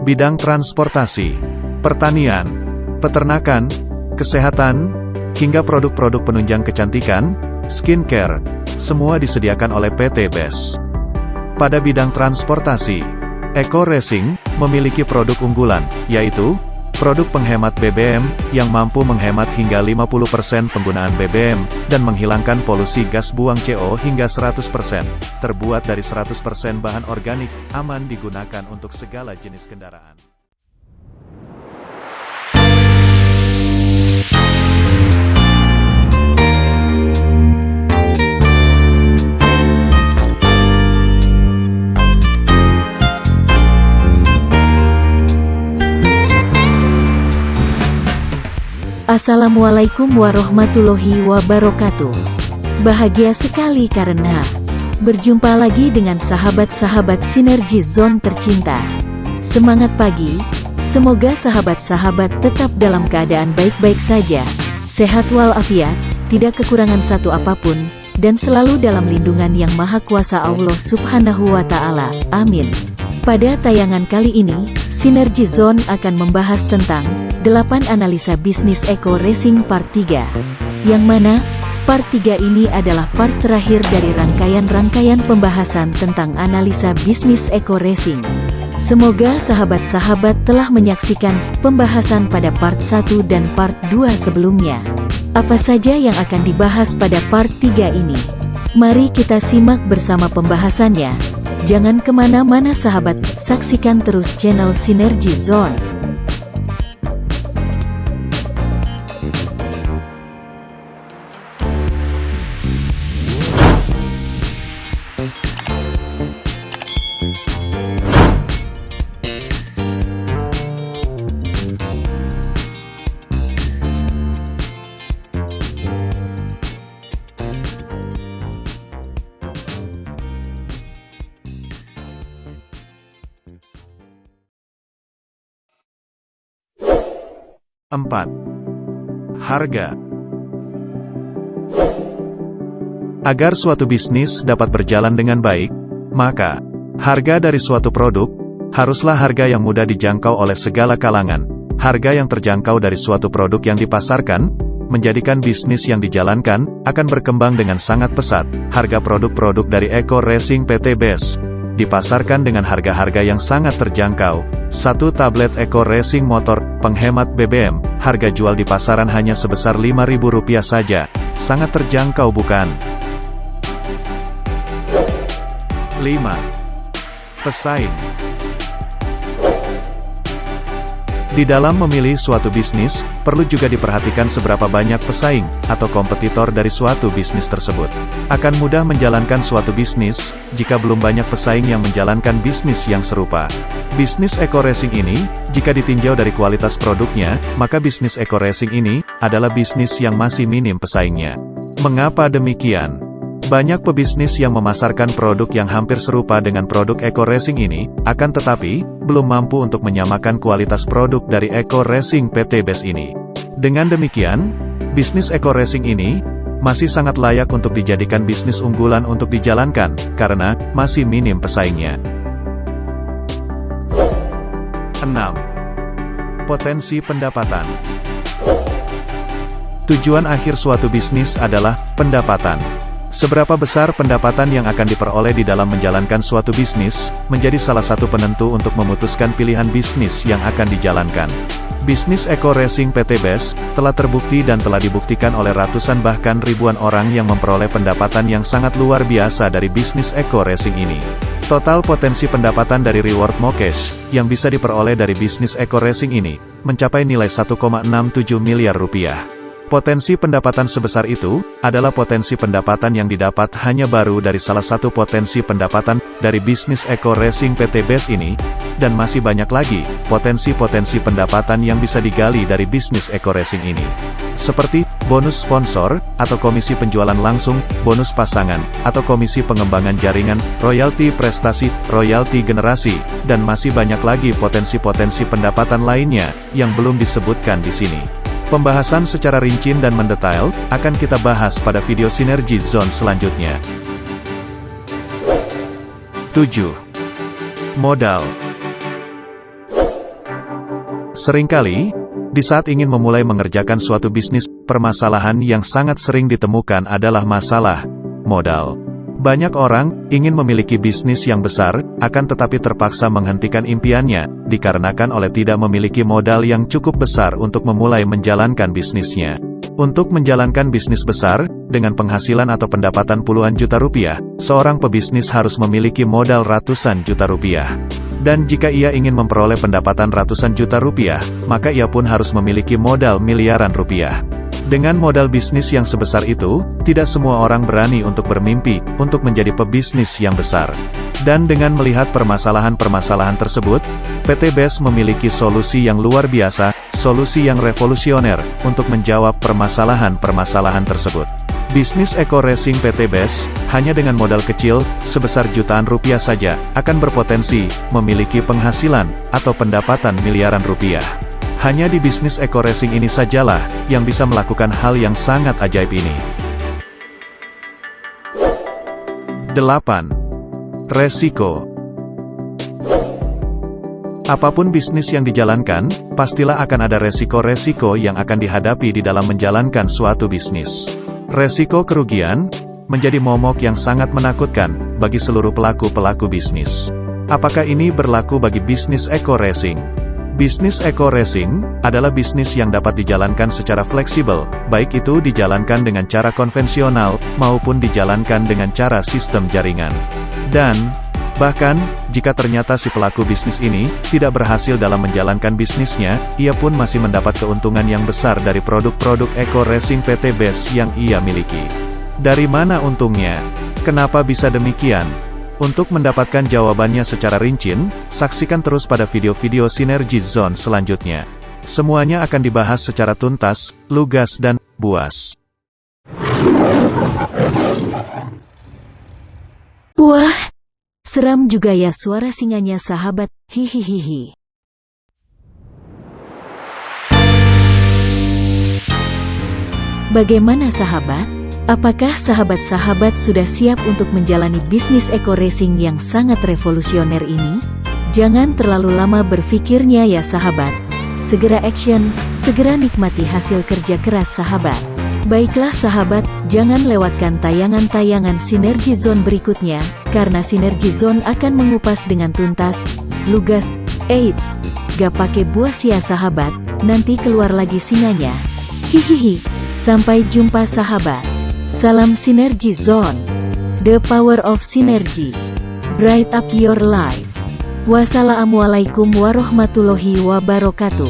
bidang transportasi, pertanian, peternakan, kesehatan, hingga produk-produk penunjang kecantikan, skincare, semua disediakan oleh PT BES. Pada bidang transportasi, Eco Racing memiliki produk unggulan, yaitu produk penghemat BBM, yang mampu menghemat hingga 50% penggunaan BBM, dan menghilangkan polusi gas buang CO hingga 100%, terbuat dari 100% bahan organik, aman digunakan untuk segala jenis kendaraan. Assalamualaikum warahmatullahi wabarakatuh. Bahagia sekali karena berjumpa lagi dengan sahabat-sahabat Sinergi Zone tercinta. Semangat pagi, semoga sahabat-sahabat tetap dalam keadaan baik-baik saja, sehat walafiat, tidak kekurangan satu apapun, dan selalu dalam lindungan yang maha kuasa Allah Subhanahu wa Ta'ala. Amin. Pada tayangan kali ini, Sinergi Zone akan membahas tentang 8 analisa bisnis Eco Racing Part 3, yang mana Part 3 ini adalah part terakhir dari rangkaian-rangkaian pembahasan tentang analisa bisnis Eco Racing. Semoga sahabat-sahabat telah menyaksikan pembahasan pada Part 1 dan Part 2 sebelumnya. Apa saja yang akan dibahas pada Part 3 ini? Mari kita simak bersama pembahasannya. Jangan kemana-mana sahabat, saksikan terus channel Sinergi Zone. Empat. Harga. Agar suatu bisnis dapat berjalan dengan baik, maka harga dari suatu produk haruslah harga yang mudah dijangkau oleh segala kalangan. Harga yang terjangkau dari suatu produk yang dipasarkan menjadikan bisnis yang dijalankan akan berkembang dengan sangat pesat. Harga produk-produk dari Eco Racing PT BES dipasarkan dengan harga-harga yang sangat terjangkau. Satu tablet Eco Racing motor penghemat BBM, harga jual di pasaran hanya sebesar Rp5.000 saja. Sangat terjangkau bukan? 5. Pesaing. Di dalam memilih suatu bisnis, perlu juga diperhatikan seberapa banyak pesaing atau kompetitor dari suatu bisnis tersebut. Akan mudah menjalankan suatu bisnis jika belum banyak pesaing yang menjalankan bisnis yang serupa. Bisnis Eco Racing ini, jika ditinjau dari kualitas produknya, maka bisnis Eco Racing ini adalah bisnis yang masih minim pesaingnya. Mengapa demikian? Banyak pebisnis yang memasarkan produk yang hampir serupa dengan produk Eco Racing ini, akan tetapi, belum mampu untuk menyamakan kualitas produk dari Eco Racing PT BES ini. Dengan demikian, bisnis Eco Racing ini masih sangat layak untuk dijadikan bisnis unggulan untuk dijalankan, karena masih minim pesaingnya. 6. Potensi pendapatan. Tujuan akhir suatu bisnis adalah pendapatan. Seberapa besar pendapatan yang akan diperoleh di dalam menjalankan suatu bisnis, menjadi salah satu penentu untuk memutuskan pilihan bisnis yang akan dijalankan. Bisnis Eco Racing PT BES telah terbukti dan telah dibuktikan oleh ratusan bahkan ribuan orang yang memperoleh pendapatan yang sangat luar biasa dari bisnis Eco Racing ini. Total potensi pendapatan dari reward Mokesh yang bisa diperoleh dari bisnis Eco Racing ini mencapai nilai Rp1,67 miliar. Potensi pendapatan sebesar itu adalah potensi pendapatan yang didapat hanya baru dari salah satu potensi pendapatan dari bisnis Eco Racing PT BES ini, dan masih banyak lagi potensi-potensi pendapatan yang bisa digali dari bisnis Eco Racing ini. Seperti bonus sponsor atau komisi penjualan langsung, bonus pasangan atau komisi pengembangan jaringan, royalti prestasi, royalti generasi, dan masih banyak lagi potensi-potensi pendapatan lainnya yang belum disebutkan di sini. Pembahasan secara rinci dan mendetail akan kita bahas pada video Sinergi Zone selanjutnya. 7. Modal. Seringkali, di saat ingin memulai mengerjakan suatu bisnis, permasalahan yang sangat sering ditemukan adalah masalah modal. Banyak orang ingin memiliki bisnis yang besar, akan tetapi terpaksa menghentikan impiannya, dikarenakan oleh tidak memiliki modal yang cukup besar untuk memulai menjalankan bisnisnya. Untuk menjalankan bisnis besar, dengan penghasilan atau pendapatan puluhan juta rupiah, seorang pebisnis harus memiliki modal ratusan juta rupiah. Dan jika ia ingin memperoleh pendapatan ratusan juta rupiah, maka ia pun harus memiliki modal miliaran rupiah. Dengan modal bisnis yang sebesar itu, tidak semua orang berani untuk bermimpi, untuk menjadi pebisnis yang besar. Dan dengan melihat permasalahan-permasalahan tersebut, PT BES memiliki solusi yang luar biasa, solusi yang revolusioner, untuk menjawab permasalahan-permasalahan tersebut. Bisnis Eco Racing PT BES, hanya dengan modal kecil, sebesar jutaan rupiah saja, akan berpotensi memiliki penghasilan atau pendapatan miliaran rupiah. Hanya di bisnis Eco Racing ini sajalah, yang bisa melakukan hal yang sangat ajaib ini. 8. Resiko. Apapun bisnis yang dijalankan, pastilah akan ada resiko-resiko yang akan dihadapi di dalam menjalankan suatu bisnis. Resiko kerugian, menjadi momok yang sangat menakutkan, bagi seluruh pelaku-pelaku bisnis. Apakah ini berlaku bagi bisnis Eco Racing? Bisnis Eco Racing adalah bisnis yang dapat dijalankan secara fleksibel, baik itu dijalankan dengan cara konvensional, maupun dijalankan dengan cara sistem jaringan. Dan, bahkan, jika ternyata si pelaku bisnis ini tidak berhasil dalam menjalankan bisnisnya, ia pun masih mendapat keuntungan yang besar dari produk-produk Eco Racing PT BES yang ia miliki. Dari mana untungnya? Kenapa bisa demikian? Untuk mendapatkan jawabannya secara rinci, saksikan terus pada video-video Sinergi Zone selanjutnya. Semuanya akan dibahas secara tuntas, lugas dan buas. Wah, seram juga ya suara singanya sahabat, hihihihi. Bagaimana sahabat? Apakah sahabat-sahabat sudah siap untuk menjalani bisnis Eco Racing yang sangat revolusioner ini? Jangan terlalu lama berpikirnya ya sahabat. Segera action, segera nikmati hasil kerja keras sahabat. Baiklah sahabat, jangan lewatkan tayangan-tayangan Sinergi Zone berikutnya, karena Sinergi Zone akan mengupas dengan tuntas, lugas, eits, gak pakai buas ya sahabat, nanti keluar lagi singanya. Hihihi, sampai jumpa sahabat. Salam Sinergi Zone. The power of synergy. Bright up your life. Wassalamualaikum warahmatullahi wabarakatuh.